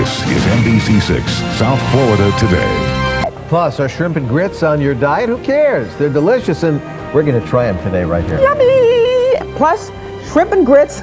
This is NBC6 South Florida Today. Plus, are shrimp and grits on your diet? Who cares? They're delicious, and we're going to try them today right here. Yummy! Plus, shrimp and grits.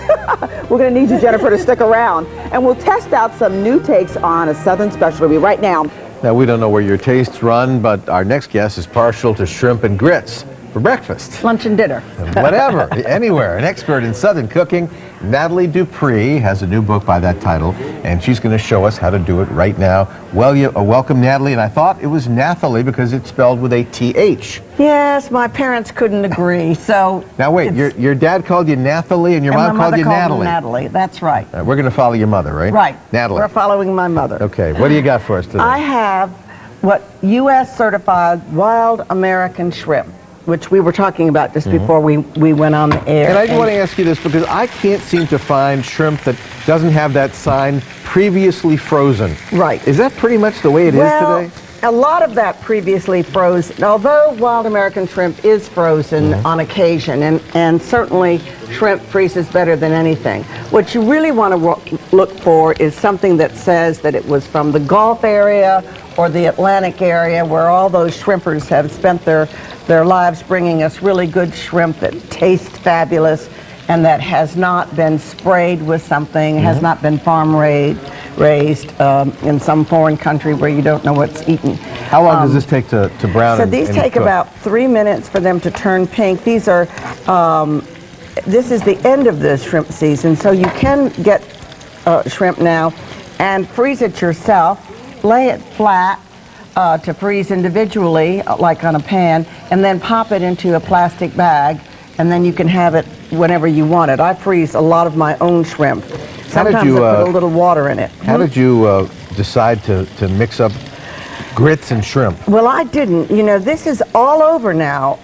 We're going to need you, Jennifer, to stick around. And we'll test out some new takes on a Southern specialty right now. Now, we don't know where your tastes run, but our next guest is partial to shrimp and grits for breakfast. Lunch and dinner. Whatever, anywhere. An expert in Southern cooking, Nathalie Dupree has a new book by that title, and she's going to show us how to do it right now. Well, welcome, Nathalie, and I thought it was Nathalie because it's spelled with a T-H. Yes, my parents couldn't agree, so... Now wait, your dad called you Nathalie and your mom called you Natalie? Natalie, that's right. We're going to follow your mother, right? Right. Natalie. We're following my mother. Okay, what do you got for us today? I have what U.S. certified wild American shrimp, which we were talking about just before we went on the air. And I want to ask you this because I can't seem to find shrimp that doesn't have that sign, previously frozen. Right. Is that pretty much the way it is today? A lot of that previously frozen, although wild American shrimp is frozen on occasion, and certainly shrimp freezes better than anything. What you really want to look for is something that says that it was from the Gulf area or the Atlantic area where all those shrimpers have spent their lives bringing us really good shrimp that taste fabulous and that has not been sprayed with something, has not been farm raised in some foreign country where you don't know what's eaten. How long does this take to brown? So these take about 3 minutes for them to turn pink. These are, this is the end of the shrimp season, so you can get shrimp now and freeze it yourself, lay it flat to freeze individually, like on a pan, and then pop it into a plastic bag, and then you can have it whenever you want it. I freeze a lot of my own shrimp. Sometimes I put a little water in it. How did you decide to mix up grits and shrimp? Well, I didn't. You know, this is all over now,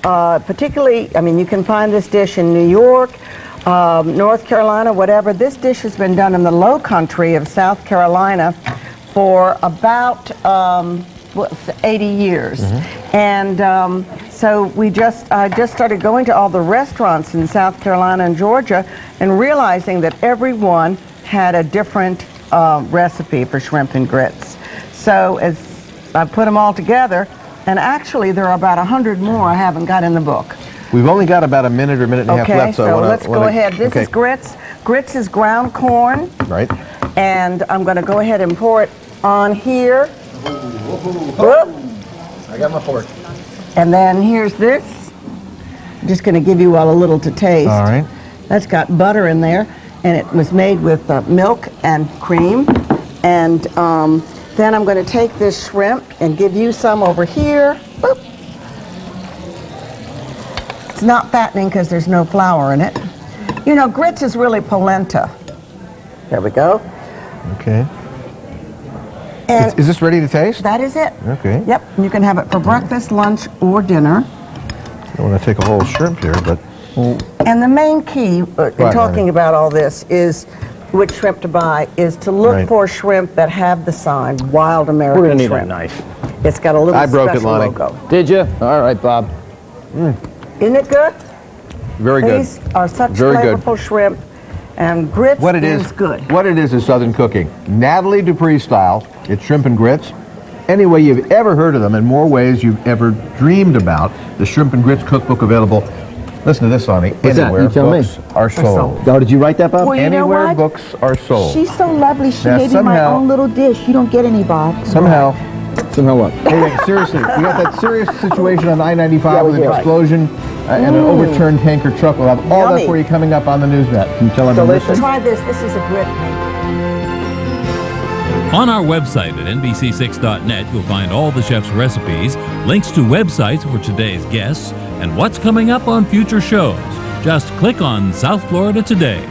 particularly, I mean, you can find this dish in New York, North Carolina, whatever. This dish has been done in the low country of South Carolina for about 80 years. And so I just started going to all the restaurants in South Carolina and Georgia and realizing that everyone had a different recipe for shrimp and grits. So as I put them all together, and actually there are about 100 more I haven't got in the book. We've only got about a minute or minute and a half left, so let's go ahead. This is grits. Grits is ground corn. Right. And I'm going to go ahead and pour it on here. I got my fork. And then here's this. I'm just going to give you all a little to taste. All right. That's got butter in there, and it was made with milk and cream. And then I'm going to take this shrimp and give you some over here. Boop. It's not fattening because there's no flour in it. You know, grits is really polenta. There we go. Okay. And is this ready to taste? that is it. Okay. Yep. You can have it for breakfast, lunch, or dinner. I don't want to take a whole shrimp here, but... And the main key in talking about all this is which shrimp to buy is to look for shrimp that have the sign Wild American We're going to need shrimp. a knife. It's got a little I broke it, special Lonnie. logo. Did you? All right, Bob. Isn't it good? Very good. These are such Very flavorful shrimp, and grits is good. What it is Southern cooking. Nathalie Dupree style. It's shrimp and grits. Any way you've ever heard of them, in more ways you've ever dreamed about. The Shrimp and Grits Cookbook available. Listen to this, Sonny. What's Anywhere that? You tell books are sold. Oh, did you write that, Bob? Well, you know Anywhere what? books are sold. She's so lovely. She Now, made me my somehow- own little dish. You don't get any, Bob. Somehow, Somehow what? hey, seriously, we got that serious situation on I-95 with an do. explosion and an overturned tanker truck. We'll have all that Yummy. for you coming up on the Newsnet. Can you tell them Delicious. Try this. This is a grit. On our website at NBC6.net, you'll find all the chef's recipes, links to websites for today's guests, and what's coming up on future shows. Just click on South Florida Today.